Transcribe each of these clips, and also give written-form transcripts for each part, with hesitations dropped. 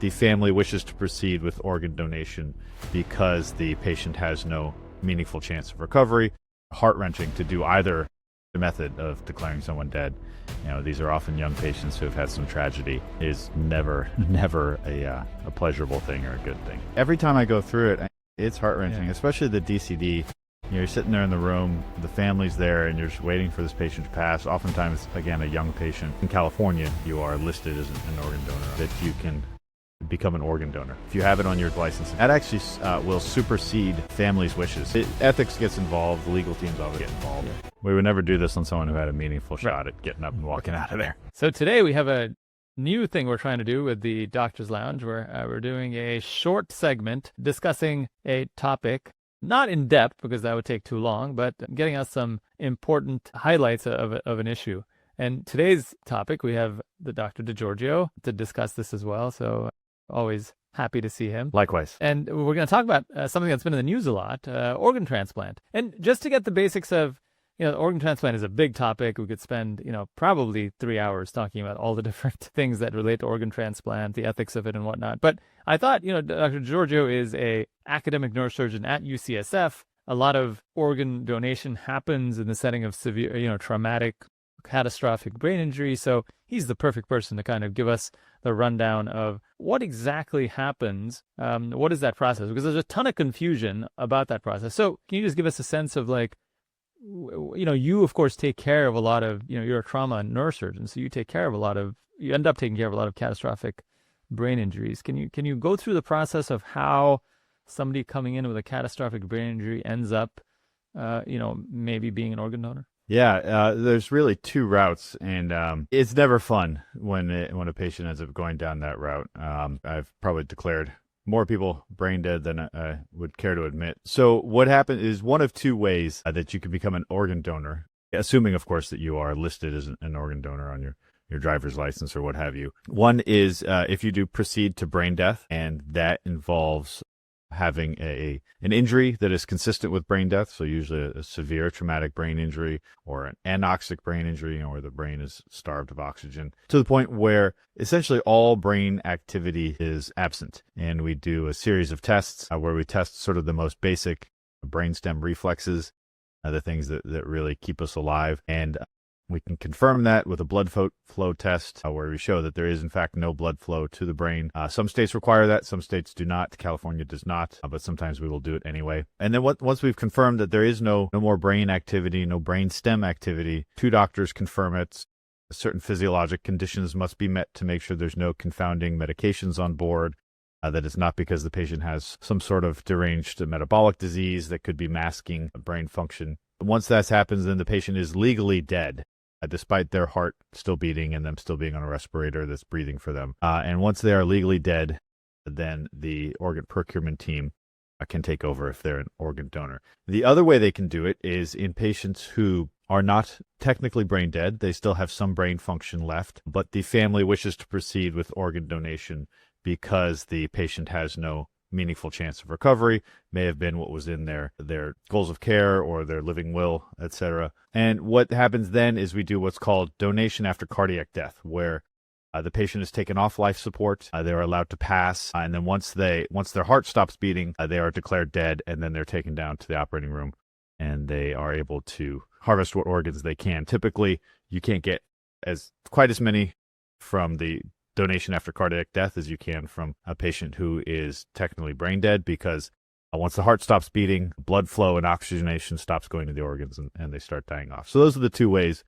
The family wishes to proceed with organ donation because the patient has no meaningful chance of recovery. Heart-wrenching to do either the method of declaring someone dead. These are often young patients who have had some tragedy. It is never a pleasurable thing or a good thing. Every time I go through it, it's heart-wrenching, especially the DCD. You're sitting there in the room, the family's there, and you're just waiting for this patient to pass. Oftentimes, again, a young patient. In California, you are listed as an organ donor, that you can become an organ donor if you have it on your license. That actually will supersede families' wishes. Ethics gets involved, the legal teams always get involved. Yeah. We would never do this on someone who had a meaningful shot at getting up and walking out of there. So today we have a new thing we're trying to do with the Doctor's Lounge, where we're doing a short segment discussing a topic, not in depth because that would take too long, but getting us some important highlights of an issue. And today's topic, we have the Dr. Digiorgio to discuss this as well. So always happy to see him. Likewise. And we're going to talk about something that's been in the news a lot, organ transplant. And just to get the basics of, organ transplant is a big topic. We could spend, probably 3 hours talking about all the different things that relate to organ transplant, the ethics of it and whatnot. But I thought, Dr. Digiorgio is a academic neurosurgeon at UCSF. A lot of organ donation happens in the setting of severe, traumatic, catastrophic brain injury. So he's the perfect person to kind of give us the rundown of what exactly happens. What is that process? Because there's a ton of confusion about that process. So can you just give us a sense of you of course take care of a lot of, you're a trauma and neurosurgeon, so you end up taking care of a lot of catastrophic brain injuries. Can you go through the process of how somebody coming in with a catastrophic brain injury ends up, maybe being an organ donor? Yeah, there's really two routes, and it's never fun when a patient ends up going down that route. I've probably declared more people brain dead than I would care to admit. So what happens is one of two ways that you can become an organ donor, assuming, of course, that you are listed as an organ donor on your driver's license or what have you. One is if you do proceed to brain death, and that involves having an injury that is consistent with brain death, so usually a severe traumatic brain injury or an anoxic brain injury, where the brain is starved of oxygen to the point where essentially all brain activity is absent. And we do a series of tests where we test sort of the most basic brainstem reflexes, the things that really keep us alive. And we can confirm that with a blood flow test where we show that there is, in fact, no blood flow to the brain. Some states require that. Some states do not. California does not, but sometimes we will do it anyway. And then once we've confirmed that there is no more brain activity, no brain stem activity, two doctors confirm it. Certain physiologic conditions must be met to make sure there's no confounding medications on board, that it's not because the patient has some sort of deranged metabolic disease that could be masking brain function. Once that happens, then the patient is legally dead, despite their heart still beating and them still being on a respirator that's breathing for them. And once they are legally dead, then the organ procurement team can take over if they're an organ donor. The other way they can do it is in patients who are not technically brain dead. They still have some brain function left, but the family wishes to proceed with organ donation because the patient has no meaningful chance of recovery, may have been what was in their goals of care or their living will, etc. And what happens then is we do what's called donation after cardiac death, where the patient is taken off life support, they are allowed to pass, and then once their heart stops beating, they are declared dead, and then they're taken down to the operating room, and they are able to harvest what organs they can. Typically, you can't get quite as many from the donation after cardiac death as you can from a patient who is technically brain dead, because once the heart stops beating, blood flow and oxygenation stops going to the organs and they start dying off. So those are the two ways,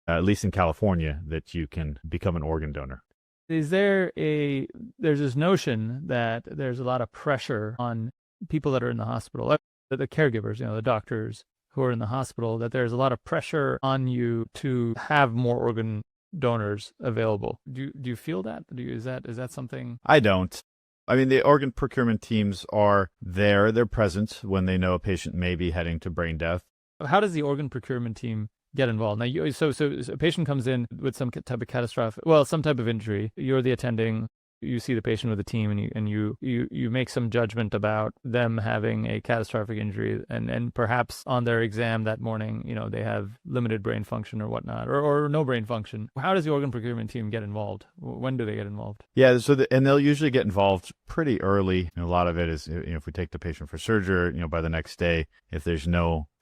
at least in California, that you can become an organ donor. There's this notion that there's a lot of pressure on people that are in the hospital, the caregivers, the doctors who are in the hospital, that there's a lot of pressure on you to have more organ donors available. Do you feel that? Is that something? I don't. I mean, the organ procurement teams are there. They're present when they know a patient may be heading to brain death. How does the organ procurement team get involved? Now, so a patient comes in with some type of some type of injury. You're the attending you see the patient with the team, and you make some judgment about them having a catastrophic injury, and perhaps on their exam that morning, they have limited brain function or whatnot, or no brain function. How does the organ procurement team get involved? When do they get involved? Yeah, and they'll usually get involved pretty early. A lot of it is, if we take the patient for surgery, by the next day, if it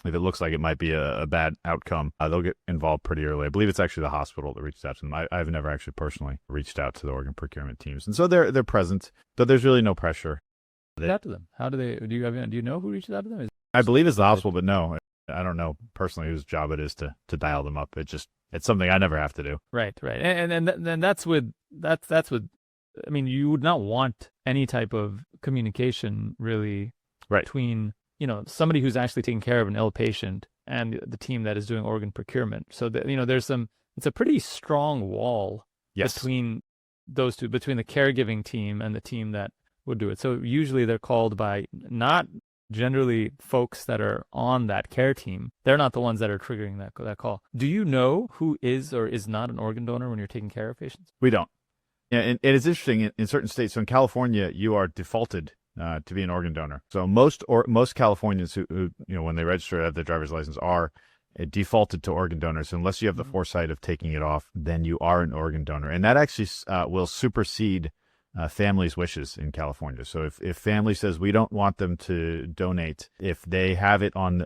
looks like it might be a bad outcome, they'll get involved pretty early. I believe it's actually the hospital that reached out to them. I've never actually personally reached out to the organ procurement teams, and so they're present, but there's really no pressure. Out to them. How do they? Do you know who reaches out to them? I believe it's the hospital, but no, I don't know personally whose job it is to dial them up. It's something I never have to do. Right, and that's with. I mean, you would not want any type of communication really between somebody who's actually taking care of an ill patient and the team that is doing organ procurement. So that it's a pretty strong wall between those two, between the caregiving team and the team that would do it. So usually they're called by not generally folks that are on that care team. They're not the ones that are triggering that call. Do you know who is or is not an organ donor when you're taking care of patients? We don't. Yeah, and it's interesting in certain states. So in California, you are defaulted to be an organ donor. So most Californians who when they register have their driver's license are defaulted to organ donors. Unless you have the foresight of taking it off, then you are an organ donor, and that actually will supersede families' wishes in California. So if family says we don't want them to donate, if you have it on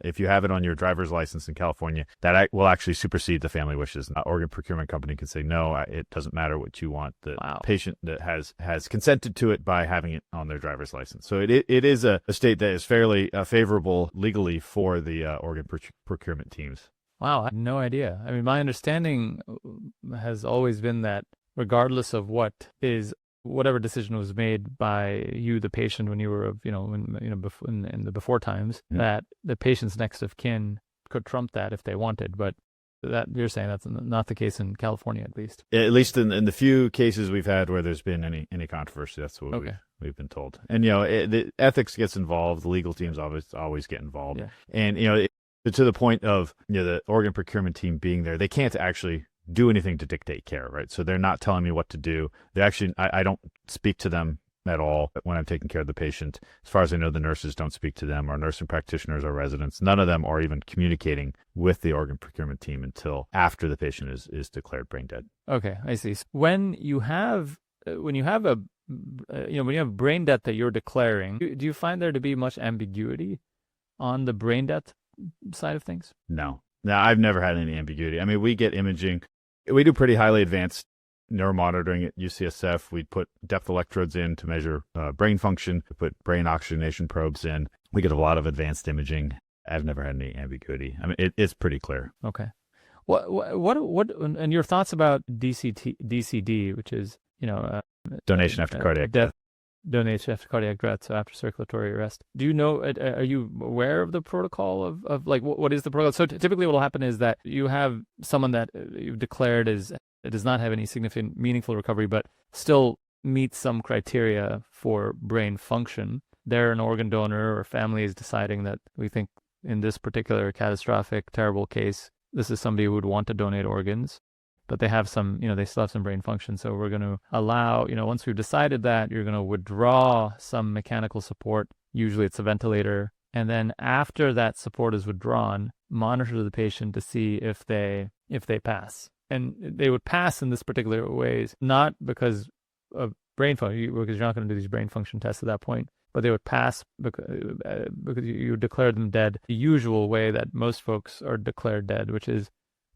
your driver's license in California, that will actually supersede the family wishes. The organ procurement company can say, no, it doesn't matter what you want. The patient that has consented to it by having it on their driver's license. So it is a state that is fairly favorable legally for the organ procurement teams. Wow, I had no idea. I mean, my understanding has always been that regardless of whatever decision was made by you, the patient, when you were, in the before times, that the patient's next of kin could trump that if they wanted. But that you're saying that's not the case in California, at least. At least in the few cases we've had where there's been any controversy, that's what we've been told. And the ethics gets involved, the legal teams always get involved, and to the point of the organ procurement team being there, they can't actually do anything to dictate care, right? So they're not telling me what to do. They actually, I don't speak to them at all when I'm taking care of the patient. As far as I know, the nurses don't speak to them, or nursing practitioners or residents. None of them are even communicating with the organ procurement team until after the patient is declared brain dead. Okay, I see. When you have brain death that you're declaring, do you find there to be much ambiguity on the brain death side of things? No, I've never had any ambiguity. I mean, we get imaging. We do pretty highly advanced neuromonitoring at UCSF. We put depth electrodes in to measure brain function. We put brain oxygenation probes in. We get a lot of advanced imaging. I've never had any ambiguity. I mean, it's pretty clear. Okay. What and your thoughts about DCD, which is donation after cardiac death. Donation after cardiac death, so after circulatory arrest. Do you know, are you aware of the protocol of like, what is the protocol? So typically what will happen is that you have someone that you've declared does not have any significant meaningful recovery, but still meets some criteria for brain function. They're an organ donor, or family is deciding that we think in this particular catastrophic, terrible case, this is somebody who would want to donate organs. But they have they still have some brain function. So we're going to allow, once we've decided that, you're going to withdraw some mechanical support. Usually it's a ventilator. And then after that support is withdrawn, monitor the patient to see if they pass. And they would pass in this particular ways, not because of brain function, because you're not going to do these brain function tests at that point, but they would pass because you declare them dead the usual way that most folks are declared dead, which is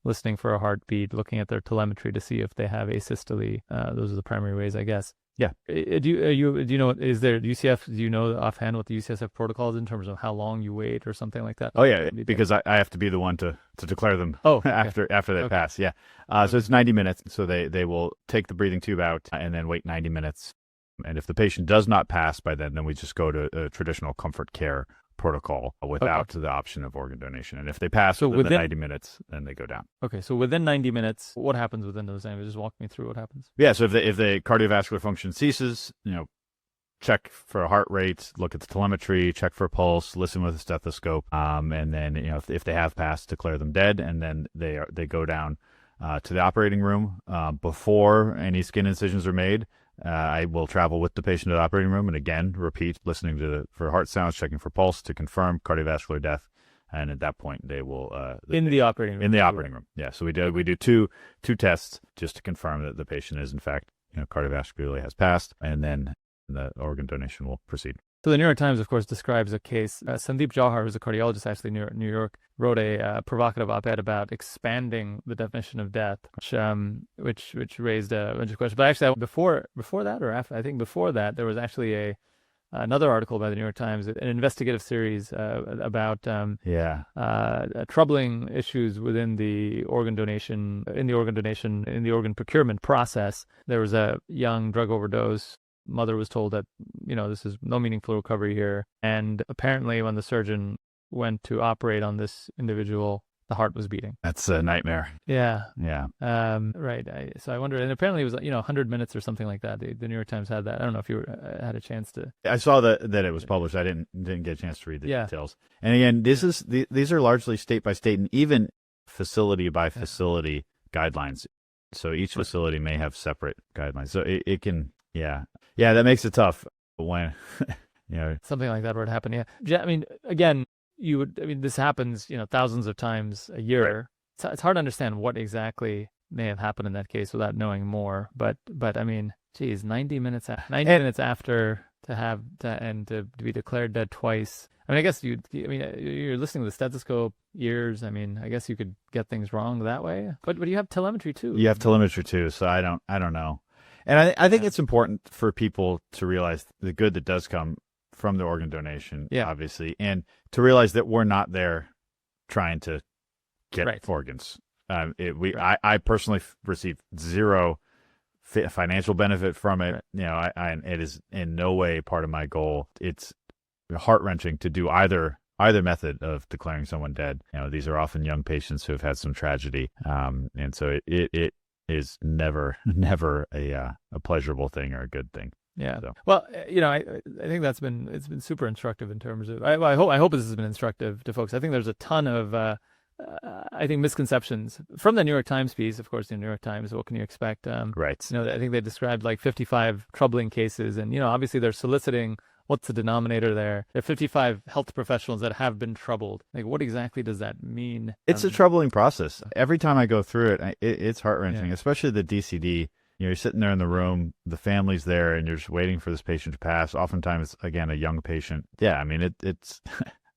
listening for a heartbeat, looking at their telemetry to see if they have asystole. Those are the primary ways, I guess. Yeah. Do you know, is there UCF, do you know offhand what the UCSF protocol is in terms of how long you wait or something like that? Oh, yeah, because I have to be the one to declare them after they pass. Yeah. So it's 90 minutes. So they will take the breathing tube out and then wait 90 minutes. And if the patient does not pass by then we just go to a traditional comfort care protocol without the option of organ donation. And if they pass within the 90 minutes, then they go down. Okay, so within 90 minutes, what happens within those 90 minutes? Just walk me through what happens. Yeah, so if the cardiovascular function ceases, check for a heart rate, look at the telemetry, check for a pulse, listen with a stethoscope, and then if they have passed, declare them dead, and then they go down to the operating room. Before any skin incisions are made, I will travel with the patient to the operating room and again repeat listening for heart sounds, checking for pulse to confirm cardiovascular death. And at that point, they will in the operating room. In the operating room, yeah. So we do two tests just to confirm that the patient is in fact cardiovascularly has passed, and then the organ donation will proceed. So the New York Times, of course, describes a case. Sandeep Jauhar, who's a cardiologist actually in New York, wrote a provocative op-ed about expanding the definition of death, which raised a bunch of questions. But actually, before that, or after, I think before that, there was actually another article by the New York Times, an investigative series about troubling issues within the organ procurement process. There was a young drug overdose. Mother was told that, this is no meaningful recovery here. And apparently when the surgeon went to operate on this individual, the heart was beating. That's a nightmare. Yeah. Yeah. Right. So I wonder, and apparently it was, 100 minutes or something like that. The New York Times had that. I don't know if you had a chance to. I saw that it was published. I didn't get a chance to read the details. And again, these are largely state by state and even facility by facility guidelines. So each facility may have separate guidelines. So it can, yeah, that makes it tough when, something like that would happen. Yeah. I mean, again, this happens, thousands of times a year. Right. It's hard to understand what exactly may have happened in that case without knowing more. But I mean, geez, 90 minutes after to be declared dead twice. I mean, I guess you're listening to the stethoscope, ears. I mean, I guess you could get things wrong that way. But you have telemetry too. You have telemetry too. So I don't know. And I think it's important for people to realize the good that does come from the organ donation, obviously, and to realize that we're not there trying to get organs. I personally received zero financial benefit from it. Right. It is in no way part of my goal. It's heart-wrenching to do either method of declaring someone dead. These are often young patients who have had some tragedy, and so it is never a pleasurable thing or a good thing. Yeah. So. Well, I think it's been super instructive in terms of. I hope this has been instructive to folks. I think there's a ton of I think misconceptions from the New York Times piece. Of course, the New York Times. What can you expect? Right. I think they described like 55 troubling cases, and obviously they're soliciting. What's the denominator there? There are 55 health professionals that have been troubled. Like, what exactly does that mean? It's a troubling process. Every time I go through it, it's heart-wrenching, especially the DCD. You're sitting there in the room, the family's there, and you're just waiting for this patient to pass. Oftentimes, again, a young patient. Yeah, I mean, it's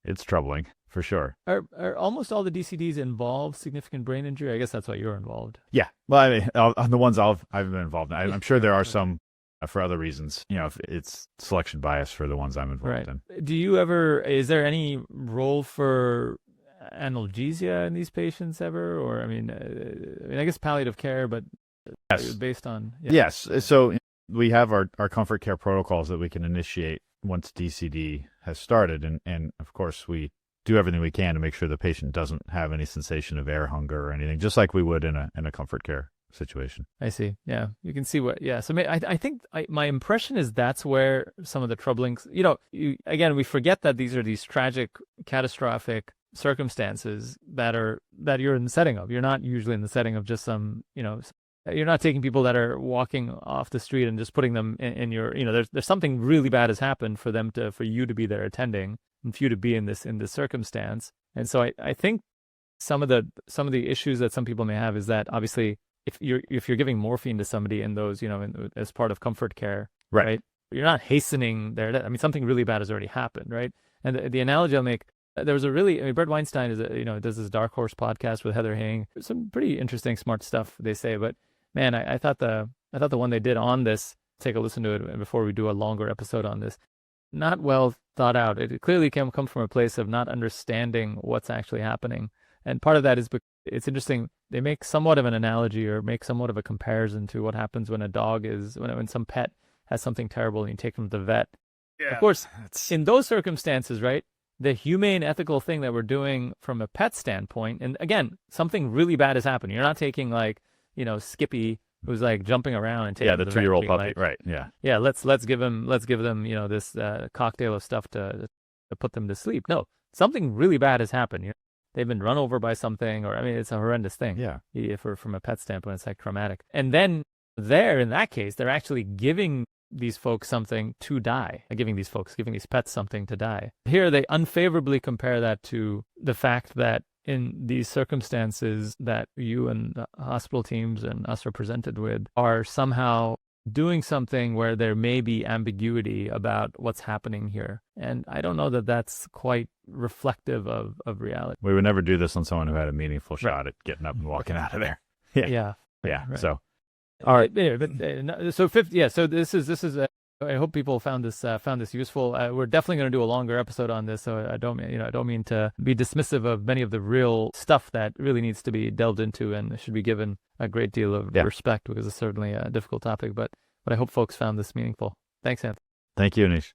it's troubling for sure. Are almost all the DCDs involve significant brain injury? I guess that's why you're involved. Yeah. Well, I mean, on the ones I've been involved in, I'm sure there are some. For other reasons, if it's selection bias for the ones I'm involved in. Is there any role for analgesia in these patients ever? Or, I guess palliative care, but yes. Based on... Yeah. Yes. So we have our comfort care protocols that we can initiate once DCD has started. And of course, we do everything we can to make sure the patient doesn't have any sensation of air hunger or anything, just like we would in a comfort care situation. I see. Yeah, you can see what. Yeah, so I think my impression is that's where some of the troubling. Again, we forget that these are these tragic, catastrophic circumstances that you're in the setting of. You're not usually in the setting of just some. You're not taking people that are walking off the street and just putting them in your. There's something really bad has happened for you to be there attending and for you to be in this circumstance. And so I think some of the issues that some people may have is that obviously. If you're giving morphine to somebody in those, as part of comfort care, right? You're not hastening their death. I mean, something really bad has already happened, right? And the analogy I'll make, there was Brett Weinstein does this Dark Horse podcast with Heather Hing. Some pretty interesting, smart stuff they say. But man, I thought the one they did on this, take a listen to it before we do a longer episode on this, not well thought out. It clearly come from a place of not understanding what's actually happening. And part of that is it's interesting. They make somewhat of an analogy or make somewhat of a comparison to what happens when a dog when some pet has something terrible and you take them to the vet. Yeah, of course, in those circumstances, right, the humane, ethical thing that we're doing from a pet standpoint, and again, something really bad has happened. You're not taking Skippy, who's like jumping around and taking the 2-year-old puppy, right? Yeah. Let's give them this cocktail of stuff to put them to sleep. No, something really bad has happened. They've been run over by something, or it's a horrendous thing. Yeah. From a pet standpoint, it's like traumatic. And then there, in that case, they're actually giving these folks something to die, giving these pets something to die. Here, they unfavorably compare that to the fact that in these circumstances that you and the hospital teams and us are presented with are somehow doing something where there may be ambiguity about what's happening here. And I don't know that that's quite reflective of reality. We would never do this on someone who had a meaningful shot at getting up and walking out of there. Yeah. Right. So, all right. So this is. I hope people found this useful. We're definitely going to do a longer episode on this, so I don't mean to be dismissive of many of the real stuff that really needs to be delved into and should be given a great deal of respect, because it's certainly a difficult topic. But I hope folks found this meaningful. Thanks, Anthony. Thank you, Anish.